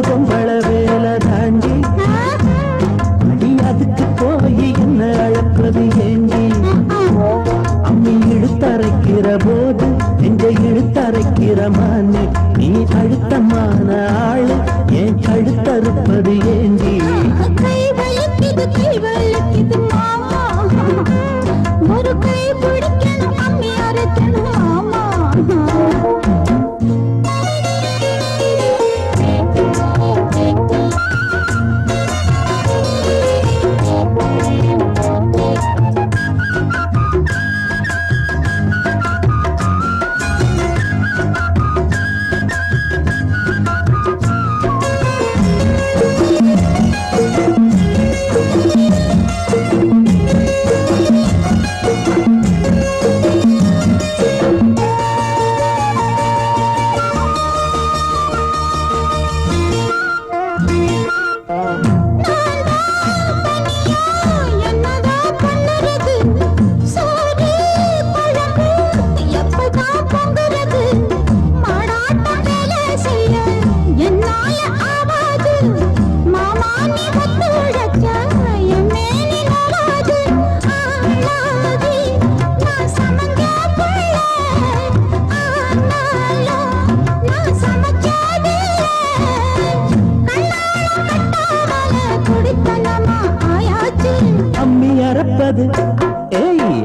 பொம்பள வேலை தாண்டி நீ அதுக்கு போய் என்ன அழப்பது ஏண்டி அம்மி இழுத்தரைக்கிற போது நெஞ்ச இழுத்தரைக்கிற மானே நீ அழுத்தமான ஆளு ஏன் கழுத்தறுப்பது ஏண்டி கை வலிக்குது மாமா ஒரு கை பிடிக்கணும் அம்மி அரைக்கணும் மாமா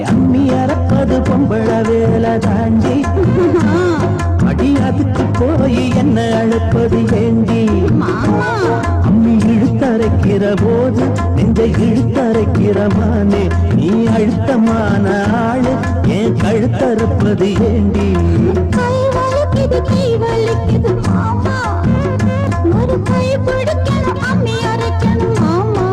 அம்மி அறப்பது பொம்பள வேலை தாண்டி அடி அதுக்கு போய் என்ன அழைப்பது ஏண்டி அம்மி இழுத்தரைக்கிற போது நெஞ்சை இழுத்தரைக்கிற மானே நீ அழுத்தமான ஆளு ஏன் கழுத்தறுப்பது ஏண்டி கை வலிக்குது மாமா ஒரு கை பிடிக்கணும் அம்மி அரைக்கணும் மாமா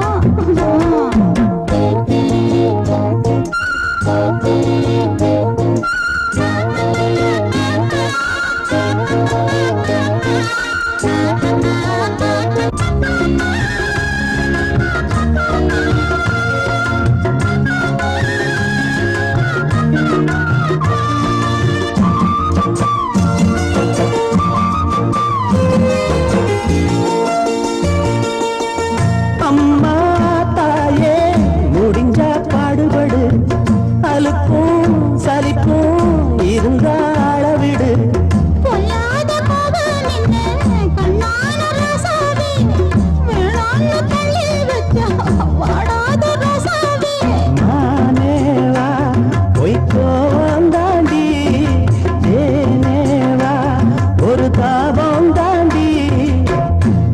அம்மா தாயே முடிஞ்சா பாடுபடு அலுப்பும் சலிப்பும் இருந்தா அளவிடு பொல்லாத கோபம் என்ன கண்ணான ரசாவே வேளாண்மை தள்ளி வச்சா வாடாத ரசாவே மானேவா பொய்க்கோவம் தாண்டி ஏனேவா ஒரு தாபம் தாண்டி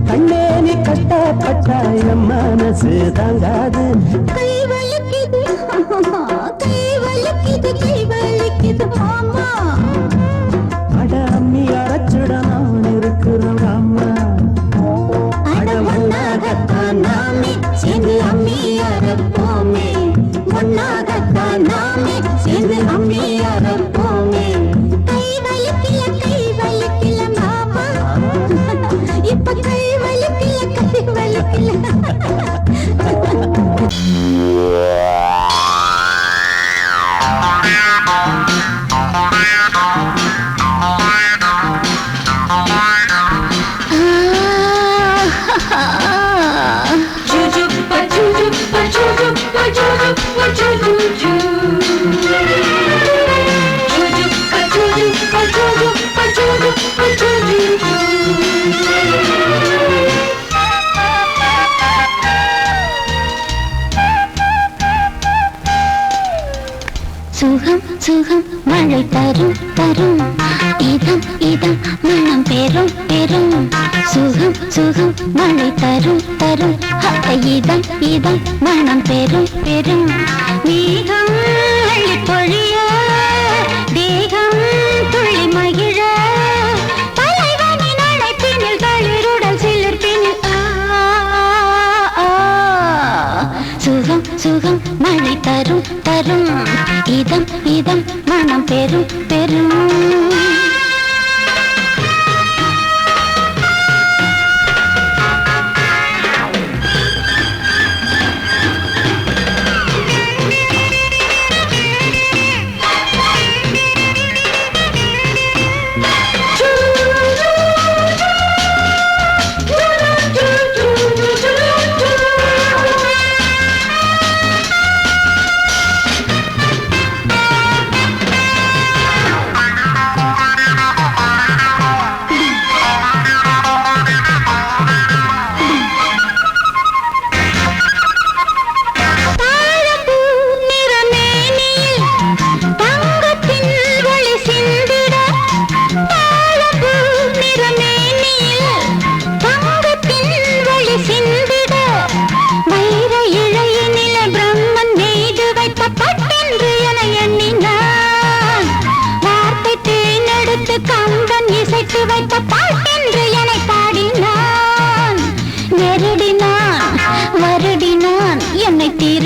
கண்ணே நீ கஷ்டப்பட்டா என் மனசு தாங்காது கை வலிக்குது மாமா அட அம்மி அரைச்சுட நான் இருக்கிறோம் அம்மா அட ஒன்னாகத்தான் நாமே சேர்ந்து அம்மி அரைப்போமே ஒன்னாகத்தான் நாமே சேர்ந்து அம்மி அரைப்போமே கை வலிக்கல மாமா இப்ப கை வலிக்கல சுகம் சுகம் மழை தரும் தரும் இதம் இதம் மனம் பெரும் பெரும் சுகம் சுகம் மழை தரும் தரும் இதம் இதம் மனம் பெரும் பெரும் மேகம் அள்ளி பொழிய தேகம் துள்ளி மகிழ சுகம் சுகம் மழை தரும் தரும் இதம் இதம் மனம் பெரும் பெரும்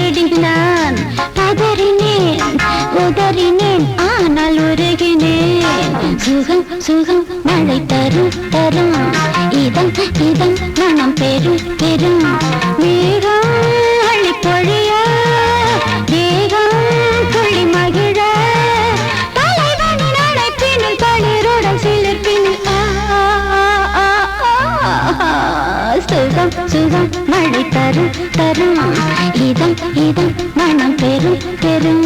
திருடினான் பதறினேன் உதறினேன் ஆனால் உருகினேன் சுகம் சுகம் மழை தரும் தரும் இதம் இதம் மனம் பெரும் பெரும் மேகம் அள்ளி பொழிய தேகம் துள்ளி மகிழ தலைவனின் அழைப்பினில் தளிருடன் சிலிர்ப்பினில் சுகம் சுகம் மழை தரும் தரும் இதம் இதம் மனம் பெரும் பெரும்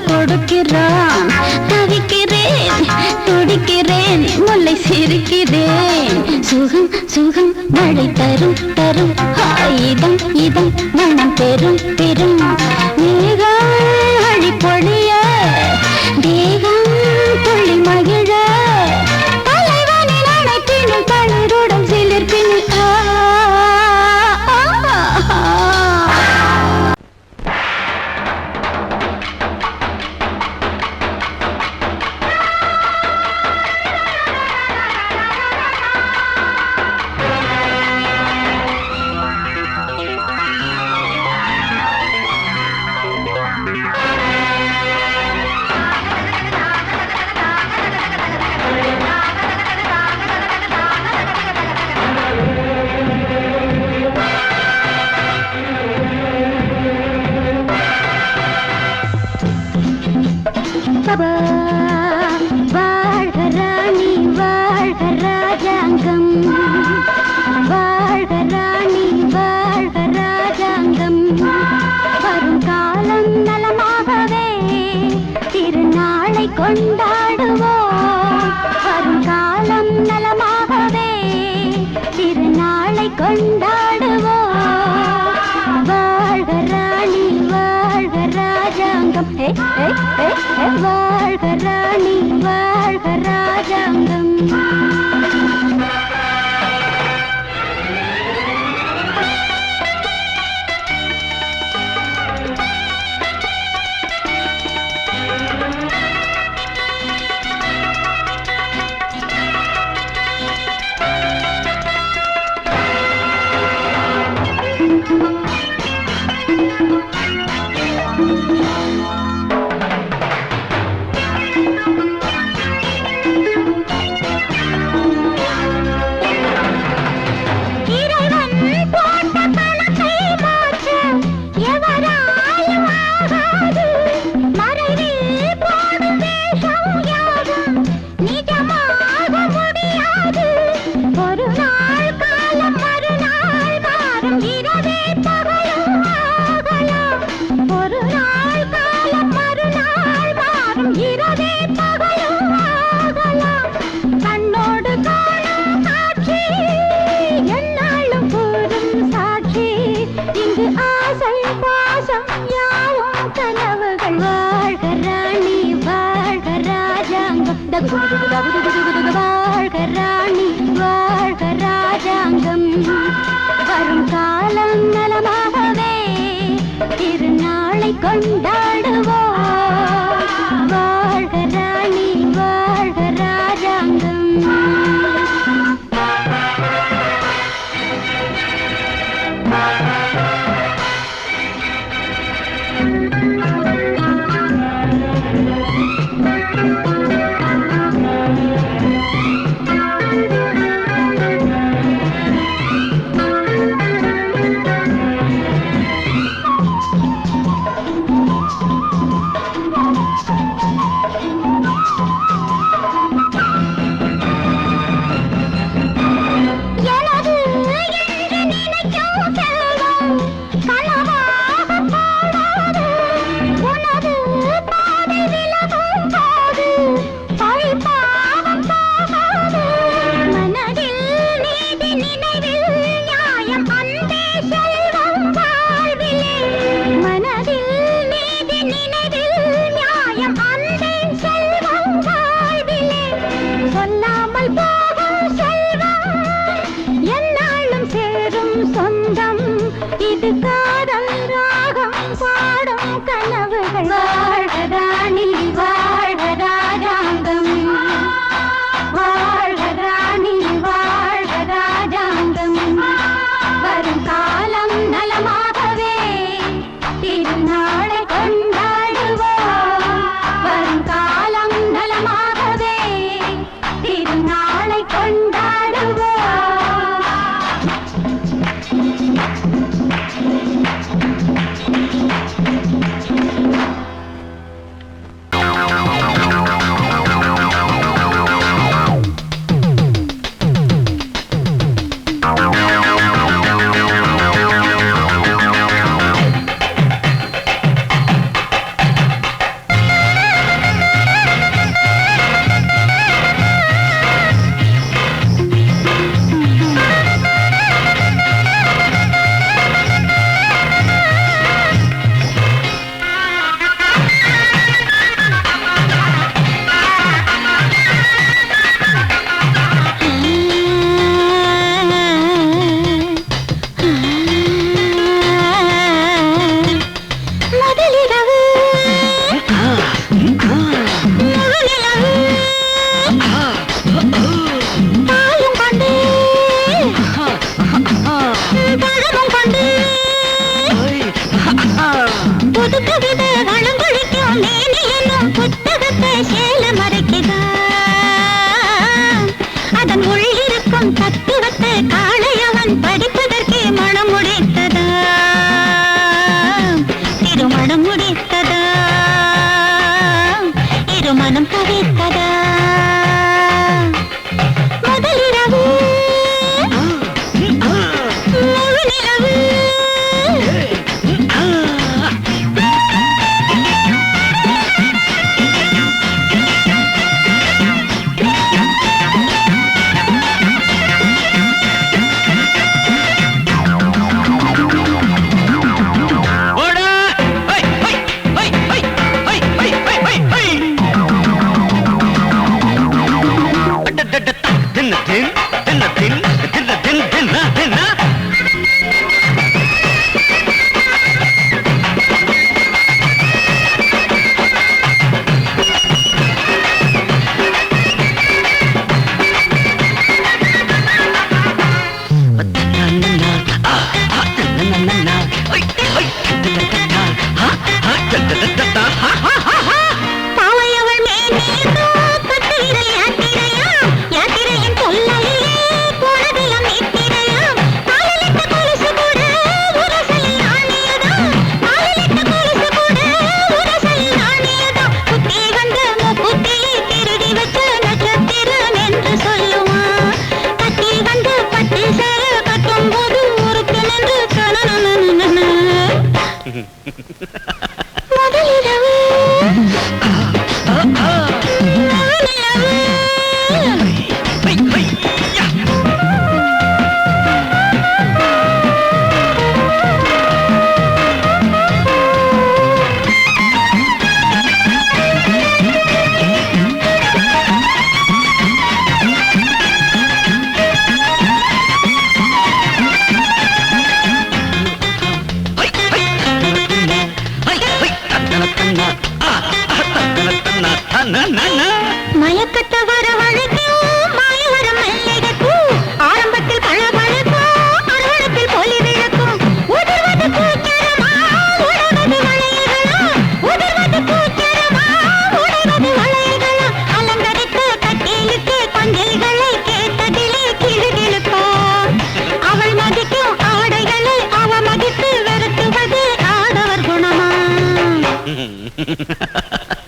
கொடுக்கிறான் தவிக்கிறேன் துடிக்கிறேன் முல்லை சிரிக்கிறேன் சுகம் சுகம் மழை தரும் தரும் இதம் இதம் மனம் பெரும் பெரும் மேகம் அழி பொழிய தேகம் துள்ளி மகிழ தலைவனின் அணைப்பினில் தளிருடன் சிலிர்ப்பினில் வாழ்க ராணி வாழ்க ராஜாங்கம் வாழ்க ராணி வாழ்க ராஜாங்கம் வரும் காலம் நலமாகவே திருநாளை கொண்டாடுவோம் வரும் காலம் நலமாகவே திருநாளை கொண்டாடுவோம் வாழ்க ராணி வாழ்க ராஜாங்கம் வாழ்க ராணி வாழ்க ராஜாங்கம் வாழ்க ராணி வாழ்க ராஜாங்கம் வரும் காலம் நலமாகவே திருநாளை கொண்டாடுவோம் வாழ்க ராணி வாழ்க ராஜாங்கம்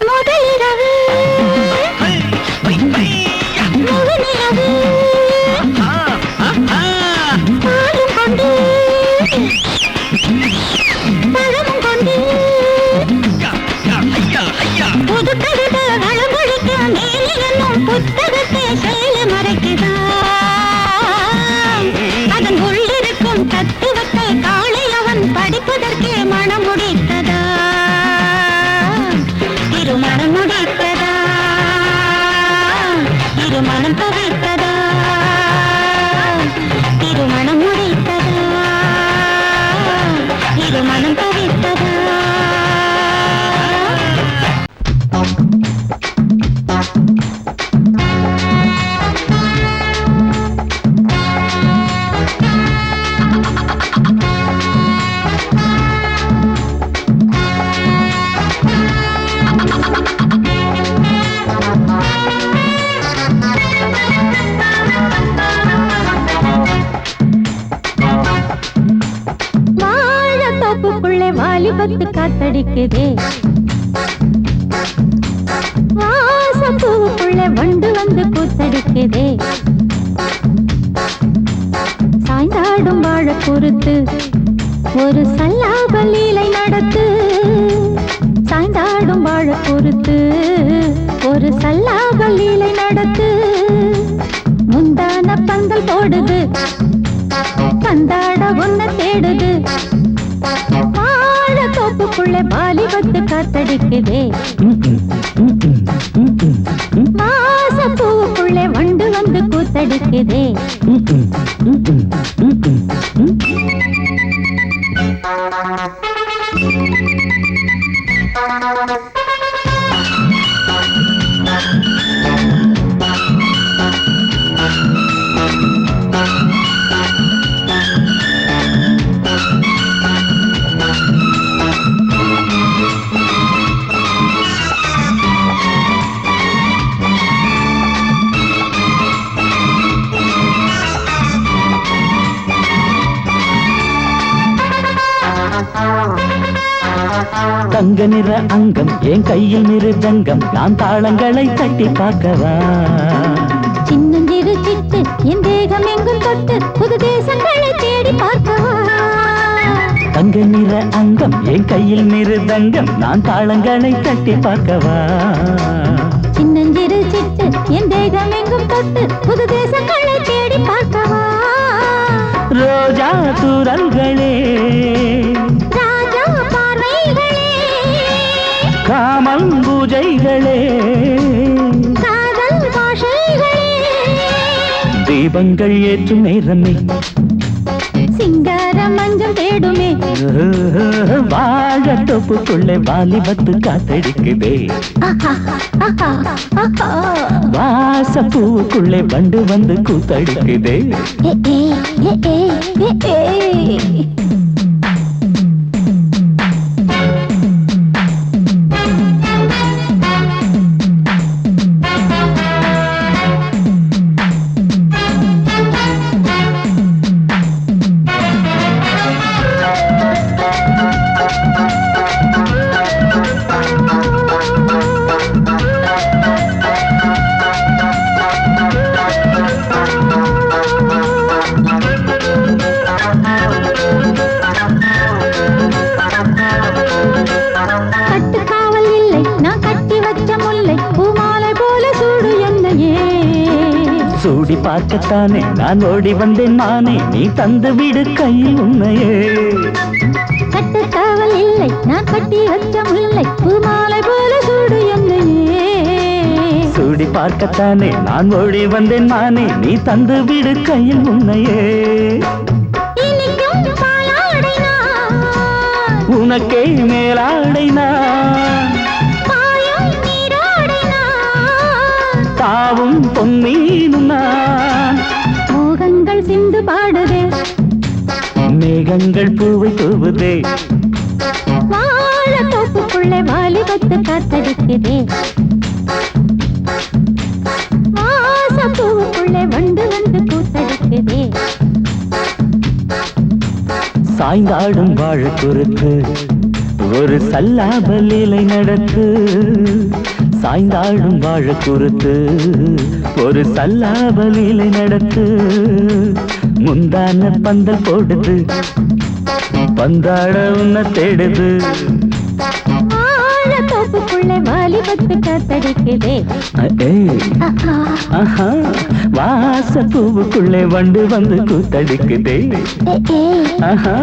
முதலிரவு முகநிலவு பாலும் கொண்டு பழமும் கொண்டு புது கவிதை வளமொழிக்க மேலே என்னும் புத்தகத்தை செயல மறைக்குதா அதன் உள்ளிருக்கும் தத்துவத்தை காலை அவன் படிப்பதற்கே மனம் முடித்ததா திருமணம் முடித்ததா திருமணம் தவிர்த்ததா திருமணம் முடித்ததா திருமணம் தவிர்த்ததா வாலிபத்து காத்தடிக்குதே வாசப்பூவுக்குள்ள வண்டு வந்து கூத்தடிக்குதே சாய்ந்தாடும் வாழ பொறுத்து ஒரு சல்லாப லீலை நடத்து சாய்ந்தாடும் வாழ பொறுத்து ஒரு சல்லாப லீலை நடத்து முந்தான பந்தல் போடுது பந்தாட ஒன்ன தேடுது தோப்புக்குள்ளே வாலிபத்து காத்தடிக்குதே மாசப்பூவுக்குள்ளே வண்டு வந்து கூத்தடிக்குதே தங்க நிற அங்கம் என் கையில் மிருதங்கம் நான் தாளங்களை தட்டி பார்க்கவா சின்னஞ்சிறு சிட்டு என் தேகம் எங்கும் தொட்டு புது தேசங்களை தேடி பார்க்கவா தங்க நிற அங்கம் என் கையில் மிருதங்கம் நான் தாளங்களை தட்டி பார்க்கவா சின்னஞ்சிறு சிட்டு என் தேகம் எங்கும் தொட்டு புது தேசங்களை தேடி பார்க்கவா ரோஜா தூரல்களே காமன் பூஜைகளே காதல் பாஷைகளே தீபங்கள் ஏற்றும் நேரமே சிங்கார மஞ்சள் தேடுமே வாழ தொப்புக்குள்ளே வாலிபத்து காத்தடிக்குதே வாசப்பூவுக்குள்ளே வண்டு வந்து கூத்தடிக்குதே சூடி பார்க்கத்தானே நான் ஓடி வந்தேன் மானே நீ தந்து விடு கையில் உன்னையே கட்டுக்காவல் இல்லை நான் கட்டி வச்ச முல்லை பூமாலை போல சூடு என்னையே சூடி பார்க்கத்தானே நான் ஓடி வந்தேன் மானே நீ தந்து விடு கையில் உன்னையே உனக்கே மேலாடைனா தாவும் பொன்னீனும் நான் மோகங்கள் சிந்து பாடுதே மேகங்கள் பூவை தூவுதே வாழ தோப்புக்குள்ளே வாலிபத்து காத்தடிக்குதே வாசப்பூவுக்குள்ளே வண்டு வந்து கூத்தடிக்குதே சாய்ந்தாடும் வாழ குறுக்கு ஒரு சல்லாபலீலை நடத்து சாய்ந்தாடும் வாழ குறுத்து ஒரு சல்லாபலீலை நடத்து முந்தான பந்தல் போடுது பந்தாட உன்னை தேடுது தோப்புக்குள்ளே வாலிபத்து காத்தடிக்குதே வாச பூவுக்குள்ளே வண்டு வந்து கூத்தடிக்குதே ஆஹா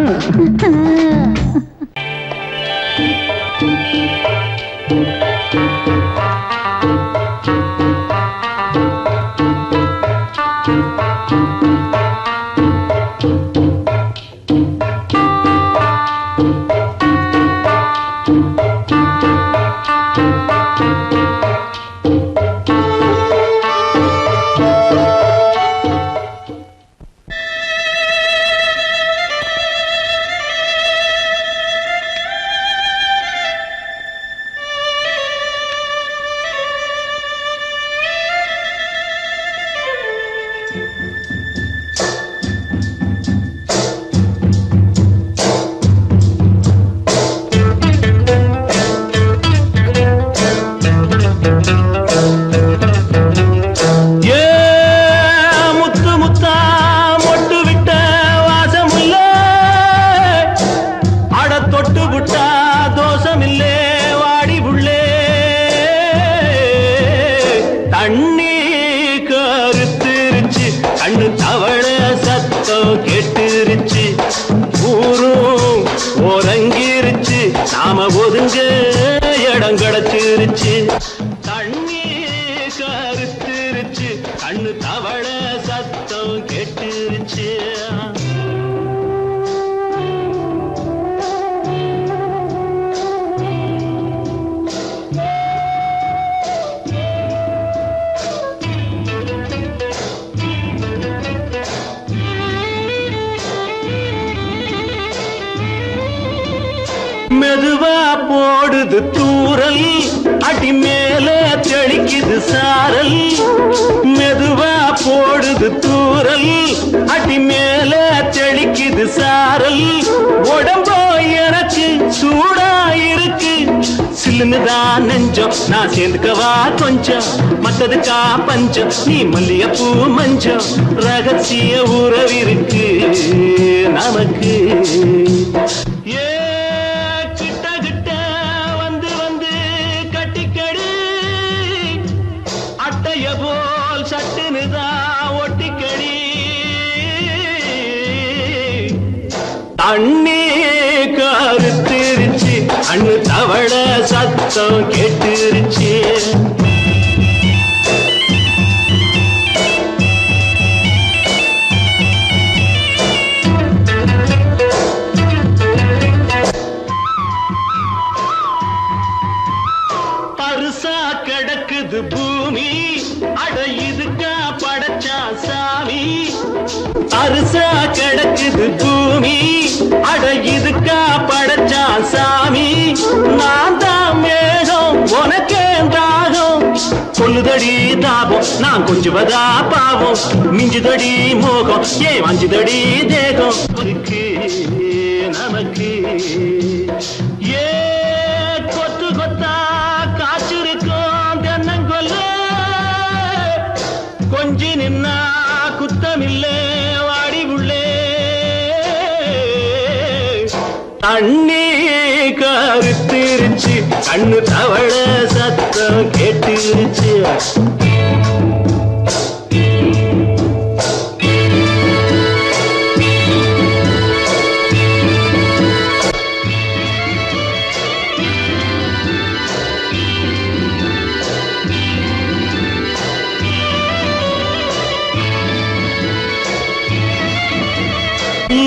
நாம ஒதுங்க இடம் கிடைச்சிருச்சு தண்ணி கருத்துருச்சு கண்ணு தவள சத்தம் கெட்டுருச்சு மெதுவா போடுது தூரல் அடி மேல தெளிக்குது சாரல் மெதுவா போடுது தூரல் அடி மேல தெளிக்குது சாரல் உடம்போ எனக்கு சூடா இருக்கு சில்லுன்னுதான் நெஞ்சம் நான் சேர்ந்துக்கவா கொஞ்சம் மத்ததுக்கா பஞ்சம் நீ மல்லிகைப்பூ மஞ்சம் ரகசிய உறவிருக்கு நமக்கு தண்ணி கருத்துருச்சு அண்ணு தவள சத்தம் கேட்டுருச்சு பருசா கிடக்குது பூமி அட இதுக்கா படைச்சா சாமி அரிசா கிடக்குது பூமி அட இதுக்கா படைச்சா சாமி நான் தான் மேகம் உனக்கே தாகம் கொல்லுதடி தாபம் நான் கொஞ்சுவதா பாவம் மிஞ்சுதடி மோகம் ஏன் வஞ்சுதடி தேகம் நமக்கு ஏ கொத்து கொத்தா காய்ச்சிருக்கோம் தென்னங்கொல்ல கொஞ்சி நின்னா குத்தமில்லே வாடி உள்ளே தண்ணி கருத்திருச்சு கண்ணு தவள சத்தம் கேட்டுருச்சு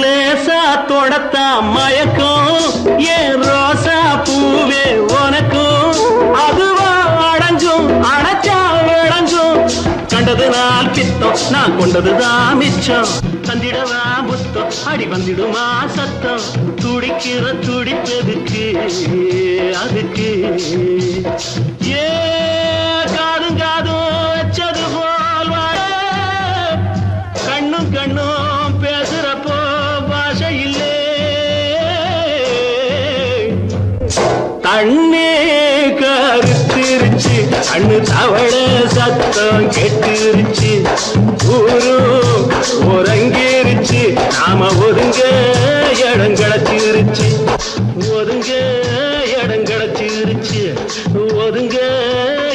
லேசா தொடத்தா மயக்கம் ஏன் ரோசா பூவே உனக்கும் அதுவா அடங்கும் அடைச்சா விளங்கும் கண்டது நாள் பித்தம் நான் கொண்டதுதான் மிச்சம் தந்திடவா புத்தம் அடி வந்திடுமா சத்தம் துடிக்கிற துடிப்பதுக்கு அதுக்கு ஏ காதும் காதும் வச்சது போல் வாழ கண்ணும் கண்ணும் பேசுறப்போ பாஷை இல்லே கண்ணு தவள சத்தம் கெட்டுருச்சு ஊரும் உறங்கிருச்சு நாம ஒதுங்க இடம் கிடைச்சிருச்சு ஒதுங்க இடம் கிடைச்சிருச்சு ஒதுங்க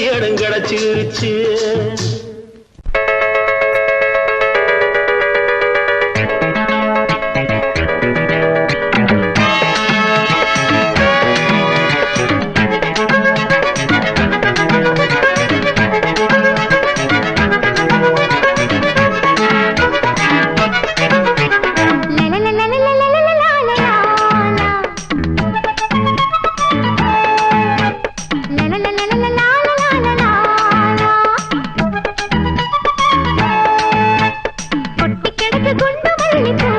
இடம் கிடைச்சிருச்சு கொட்டி கிடக்கு குண்டு மல்லிப்பூ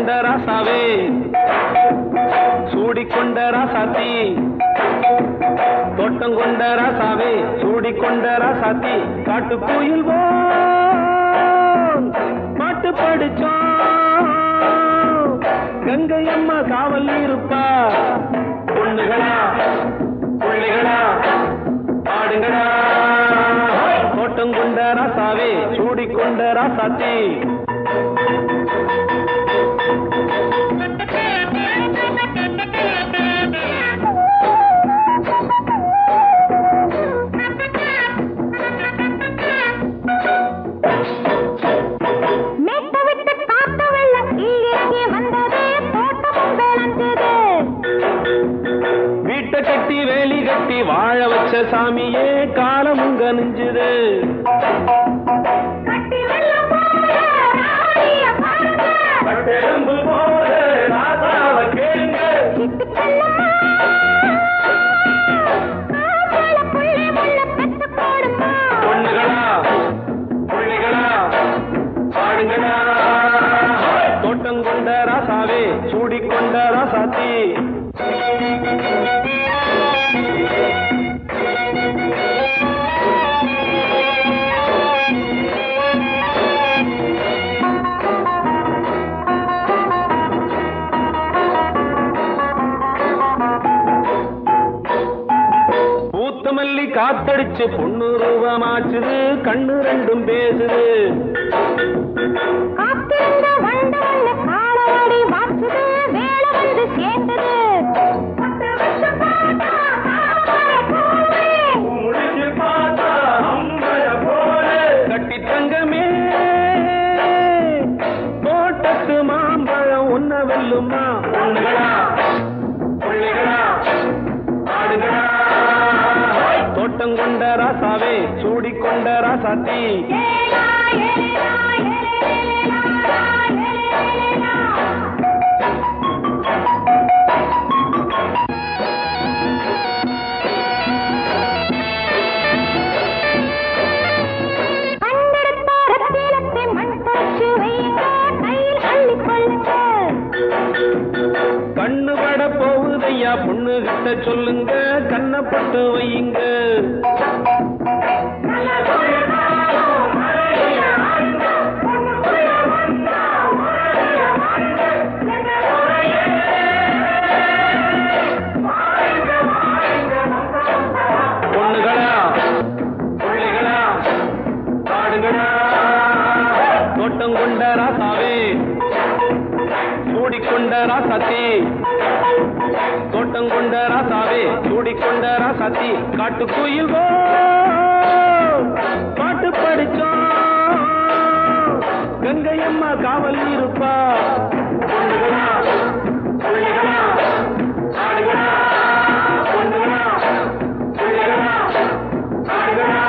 கொண்ட ராசாவே சூடிக்கொண்ட ராசாத்தி தோட்டம் கொண்ட ராசாவே சூடிக்கொண்ட ராசாத்தி காட்டுக்குயில் பாட்டு படிச்சோம் கங்கை அம்மா காவல் இருப்பா பொண்ணுகளா புள்ளிகளா ஆடுங்களா தோட்டம் கொண்ட ராசாவே சூடிக்கொண்ட ராசாத்தி வீட்டை கட்டி வேலி கட்டி வாழ வச்ச சாமியே காலமுங்க நெஞ்சுது பொண்ணுகளா புள்ளிகளா ஆடுங்களா தோட்டம் கொண்ட ராசாவே சூடிக்கொண்ட ராசாத்தி பூத்தமல்லி காத்தடிச்சு பொண்ணு ரூபமாச்சுது கண்ணு ரெண்டும் பேசுது கட்டி தங்கமே தோட்டத்து மாம்பழம் உன்ன வெல்லுமா பொண்ணுகளா புள்ளிகளா ஆடுகளா தோட்டம் கொண்ட ராசாவே சூடிக்கொண்ட ராசாத்தி கண்ணு பட போகுதையா பொண்ணு கிட்ட சொல்லுங்க கண்ணப்பட்டு வையுங்க பொண்ணுகளா புள்ளிகளா ஆடுகளா தோட்டம் கொண்ட ராசாவே சூடிக்கொண்ட ராசாத்தி தோட்டம் கொண்ட ராசாவே சூடிக்கொண்ட ராசாத்தி காட்டுக்குயில் பாட்டு படிச்சோம் கங்கை அம்மா காவல் இருப்பா பொண்ணுகளா புள்ளிகளா ஆடுகளா பொண்ணுகளா புள்ளிகளா ஆடுகளா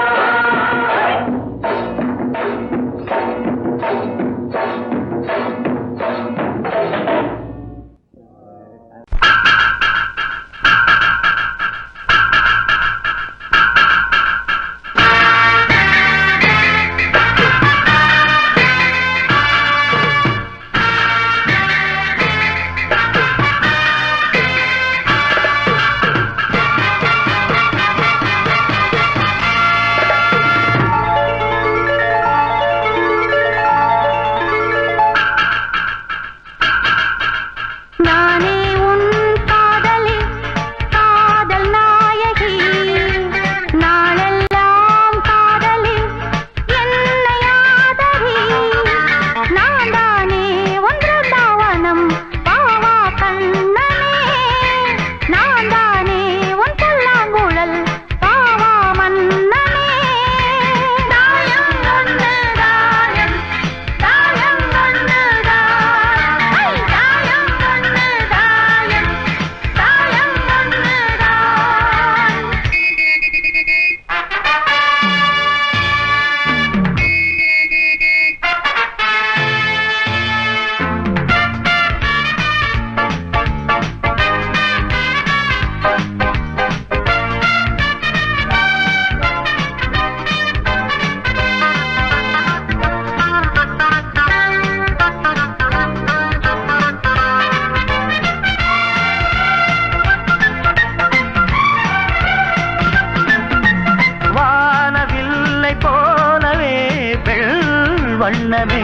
வண்ணமே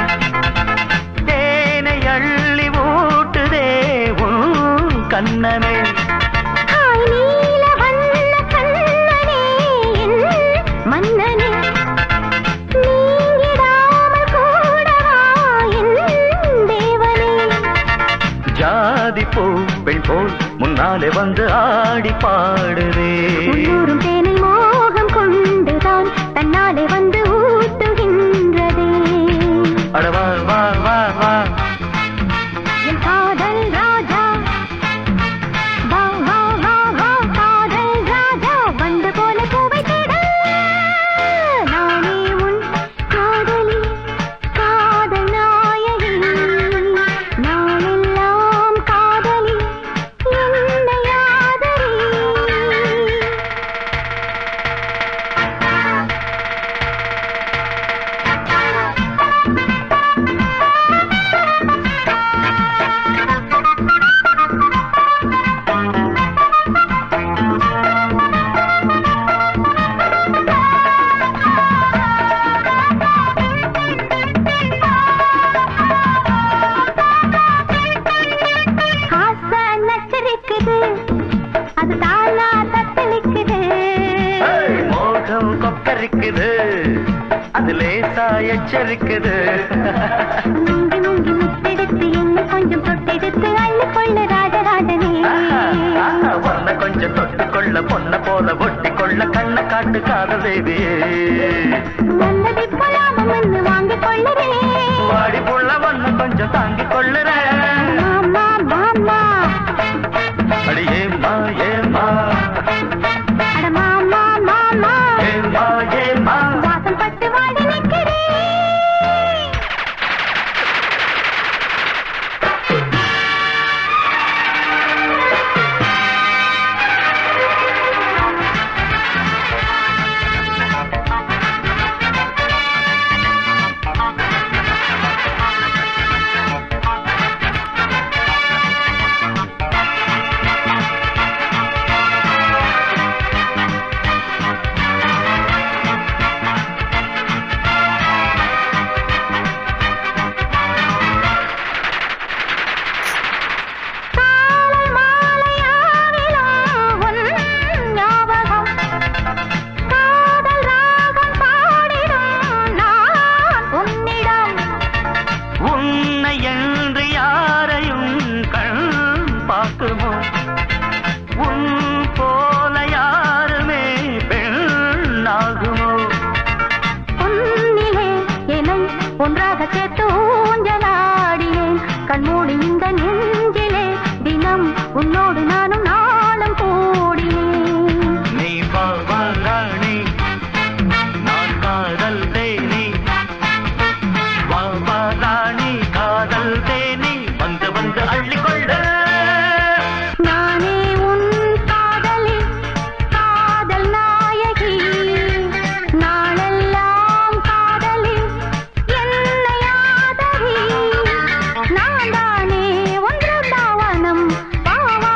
தேனை அள்ளி ஊட்டுதே உன் கண்ணமே நீல வண்ண கண்ணனே என் மன்னனே நீங்கிடாமல் கூடவா என் தேவனே ஜாதி பூ பெண் போல் முன்னாலே வந்து ஆடி பாடுதே உள்ளூரும் தேனை மோகம் கொண்டுதான் தன்னாலே வந்து ஊட்டுகின்றதே அட வா வா வா வா என் காதல் ராஜா வா வா வா வா காதல் ராஜா வந்து போல பூவை தேட நானே உன் காதலி காதல் நாயகி நாளெல்லாம் காதலி என்னை ஆதரி ஆசை நச்சரிக்குது அது தானா தத்தளிக்குது மோகம் கொக்கரிக்குது அது லேசா எச்சரிக்குது முங்கி முங்கி முத்தெடுத்து என்ன கொஞ்சம் தொட்டெடுத்து அள்ளி கொள்ள ராஜராஜனே பொண்ண கொஞ்சம் தொட்டு கொள்ள பொண்ண போல ஒட்டி கொள்ள கண்ண காட்டு காதல் தேவியே நல்லதை போலாம மண்ணு வாங்கிக் கொள்ளவே வாடி புள்ள ஒண்ணு கொஞ்சம் தாங்கிக் கொள்ளுற மாமா மாமா அடி ஏமா ஏமா அட மாமா மாமா ஏமா ஏமா வாசல் பட்டு வாடி நிற்கிறேன் காலை மாலையாவிலும் உன் ஞாபகம் காதல் ராகம் பாடிடும் நான் உன்னிடம் உன்னை என்று யாரையும் கண் பார்க்குமோ உன் போல யாருமே பெண்ணாகுமோ உன்னிலே என்னை ஒன்றாக சேர்த்து ஊஞ்சலாடினேன் கண்மூடி இந்த நெஞ்சிலே தினம் உன்னோடு நானும் நாளும் கூடினேன் நீ வா வா ராணி நான் காதல் தேனி வா வா ராணி காதல் தேனி வந்து வந்து அள்ளிக்கொள்ள நானே உன் காதலி காதல் நாயகி நாளெல்லாம் காதலி என்னை ஆதரி நான் தானே ஒன்று தாவனம் வா வா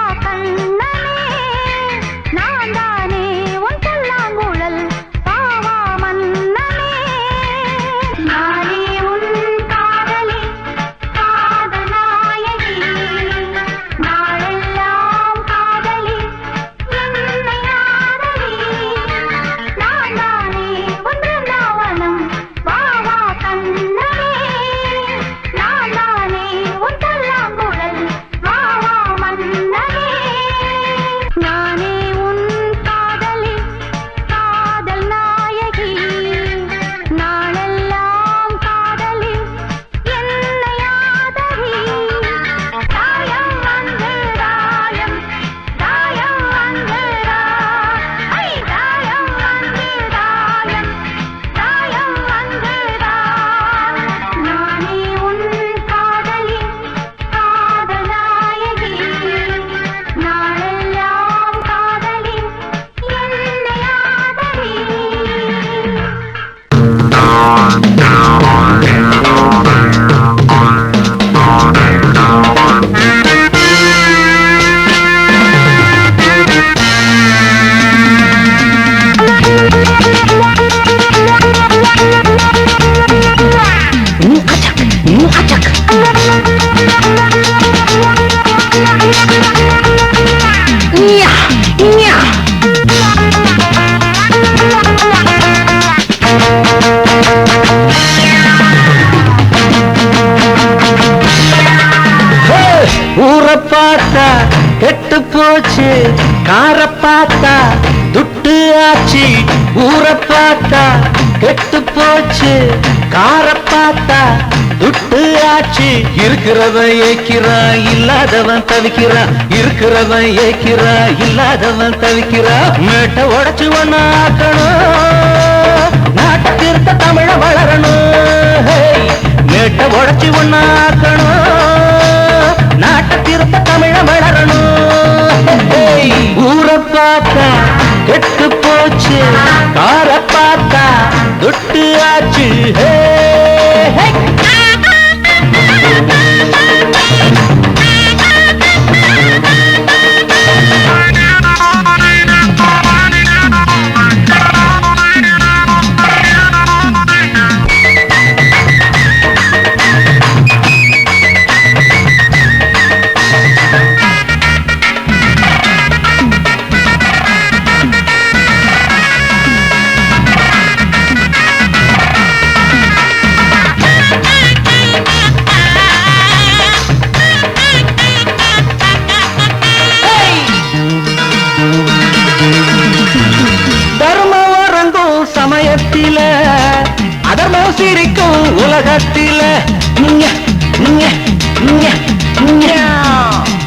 ஊரை பார்த்தா கெட்டு போச்சு, கார பார்த்தா துட்டு ஆச்சு. ஊரை பார்த்தா கெட்டு போச்சு, கார பார்த்தா துட்டு ஆச்சு. இருக்கிறவன் ஏக்கிறான், இல்லாதவன் தவிக்கிறான். இருக்கிறவன் ஏக்கிறான், இல்லாதவன் தவிக்கிறான். மேட்டை உடைச்சு ஒண்ணாக்கணும், நாட்டை திருத்த தமிழ வளரணும். மேட்டை உடைச்சு ஒண்ணாக்கணும், நாட்டை திருத்த தமிழ வளரணும். ஊரை பார்த்தா கெட்டு போச்சு, கார பார்த்தா துட்டு ஆச்சு. சமயத்தில அதர்மம் சிரிக்கும் உலகத்தில.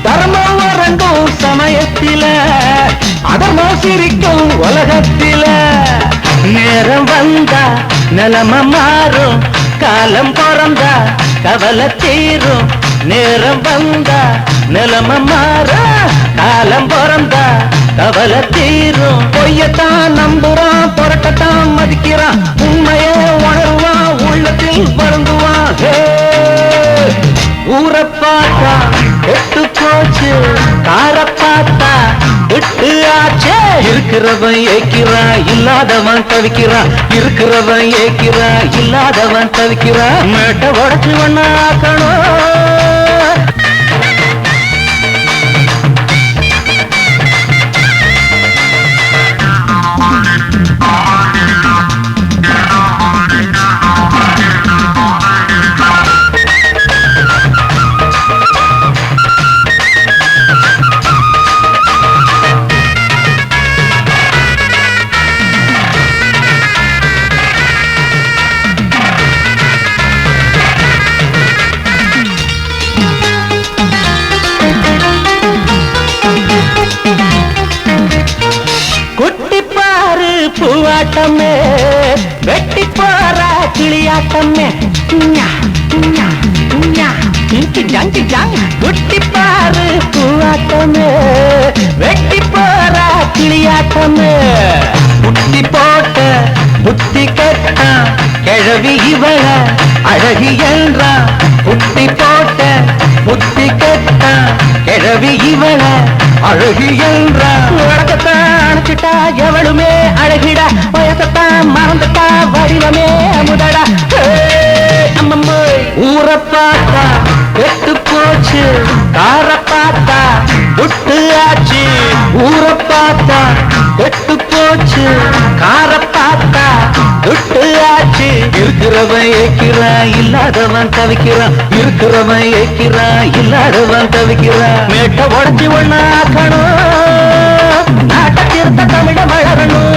தர்மம் வரங்கும் சமயத்தில அதர்மம் சிரிக்கும் உலகத்தில. நேரம் வந்தா நிலம மாறும், காலம் பிறந்தா கவலை தீரும். நேரம் வந்தா நிலம மாறும், காலம் பிறந்தா கவலை தீரும். பொய்யத்தான் நம்புறான், புரட்டத்தான் மதிக்கிறான். உண்மைய உணர்வான், உள்ளத்தில் வருந்துவான். ஊரை பார்த்தா கெட்டு போச்சு, கார பார்த்தா விட்டு ஆச்சே. இருக்கிறவன் ஏக்கிறான், இல்லாதவன் தவிக்கிறான். இருக்கிறவன் ஏக்கிறான், இல்லாதவன் தவிக்கிறான். மேட்டை உடைச்சு ஒண்ணாக்கணும். பூவாட்டமே வெட்டி போற கிளியாட்டமே. குட்டி பாரு பூவாட்டமே வெட்டி போற கிளியாட்டமே. புட்டி போட்ட புத்தி கெட்டா கிழவி இவள அழகி என்றா. புட்டி போட்ட புத்தி கெட்டா கிழவி இவள அழகி என்றா. உலகத்தான் அணைச்சிட்டா எவளுமே அழகிடா. வயசத்தான் மறந்துட்டா வடிவமே அமுதடா. ஊரை பார்த்தா கெட்டு போச்சு, கார பார்த்தா துட்டு ஆச்சு. ஊரை பார்த்தா கெட்டு போச்சு, கார பார்த்தா துட்டு ஆச்சு. இருக்கிறவன் ஏக்கிறான், இல்லாதவன் தவிக்கிறான். இருக்கிறவன் ஏக்கிறான், இல்லாதவன் தவிக்கிறான். மேட்டை உடைச்சு ஒண்ணாக்கணும், நாட்டை திருத்த தமிழ வளரணும்.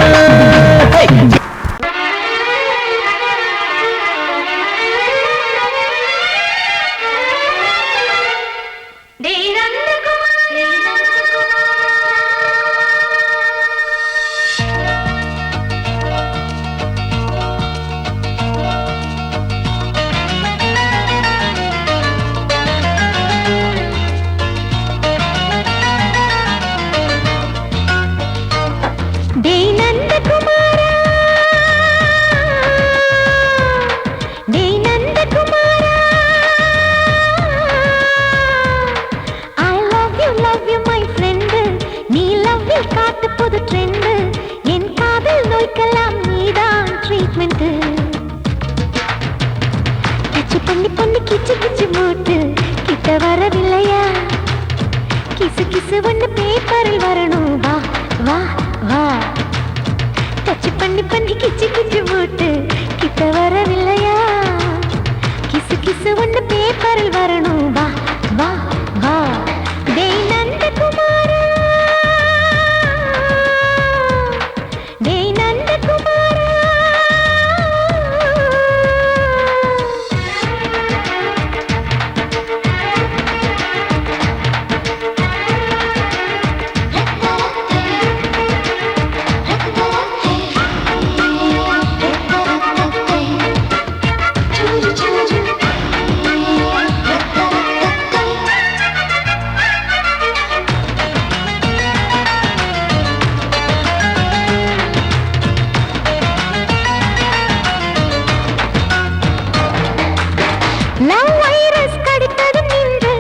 லவ் வைரஸ் கடித்ததும் நின்று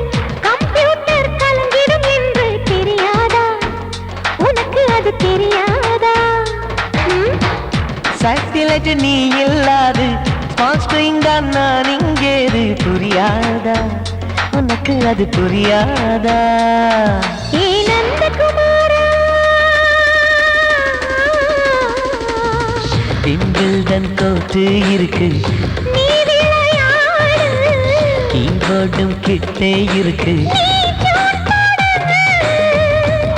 கம்ப்யூட்டர் கலங்கிடும் என்று தெரியாதா உனக்கு அது தெரியாதா சாட்டிலைட் நீ இல்லாது ஸ்மால் ஸ்கிரீன் தான் நான் இங்கேது புரியாதா உனக்கு அது புரியாதா ஏ நந்தகுமாரா விம்பிள்டன் கோட்டு இருக்கு நீ விளையாடு கீபோர்டும் கிட்டே இருக்கு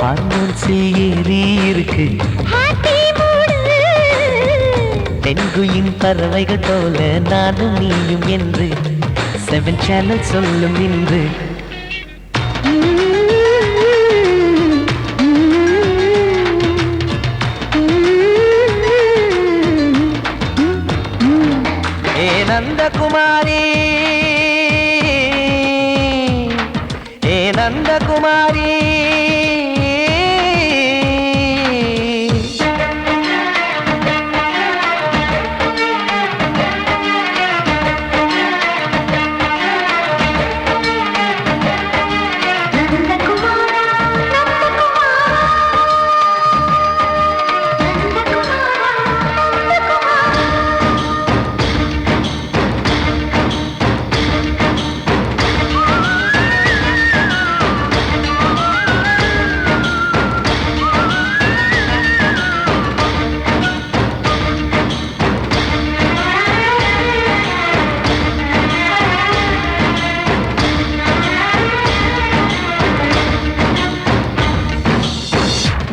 ஹார்மோன்ஸில் ஏறி இருக்கு ஹாப்பி மூடு தென்குயின் பறவைகள் போல நானும் நீயும் என்று 7 சேனல் சொல்லும் இன்று ஏ நந்தகுமாரி ஏ நந்தகுமாரி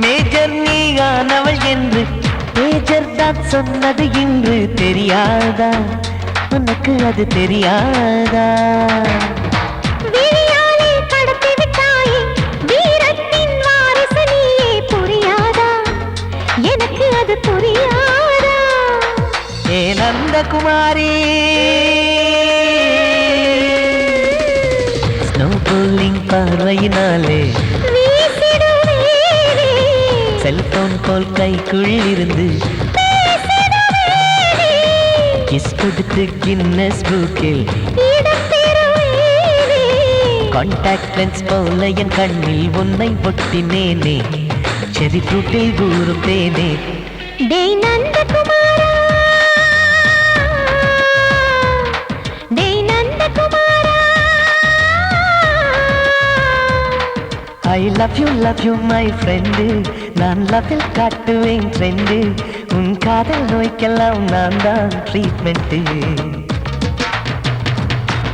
மேஜர் நீயானவள் என்று மேஜர் தான் சொன்னது இன்று தெரியாதா உனக்கு அது தெரியாதா விழியாலே கடத்தி விட்டாயே வீரத்தின் வாரிசு நீயே புரியாதா எனக்கு அது புரியாதா ஏ நந்தகுமாரி ஸ்னோ போலிங் பார்வையினாலே வீசிடுவேனே செல்போன் போல் கைக்குள் இருந்து பேசிடுவேனே கிஸ் கொடுத்து கின்னஸ் புக்கில் இடம் பெறுவேனே கான்டாக்ட் லென்ஸ் போல என் கண்ணில் உன்னை ஒட்டினேனே செரி ஃப்ரூட்டில் ஊறும் தேனே டேய் நந்தகுமாரா டேய் நந்தகுமாரா I love you my friend நான் லவ்வில் காட்டுவேன் ட்ரெண்டு உன் காதல் நோய்க்கெல்லாம் நான் தான் ட்ரீட்மெண்ட்டு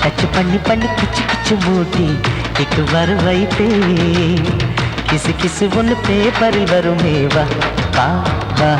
டச் பண்ணி பண்ணி கிச்சு கிச்சு மூட்டி கிக்கு வர வைப்பே கிசு கிசு ஒன்று பேப்பரில் வருமே வா வா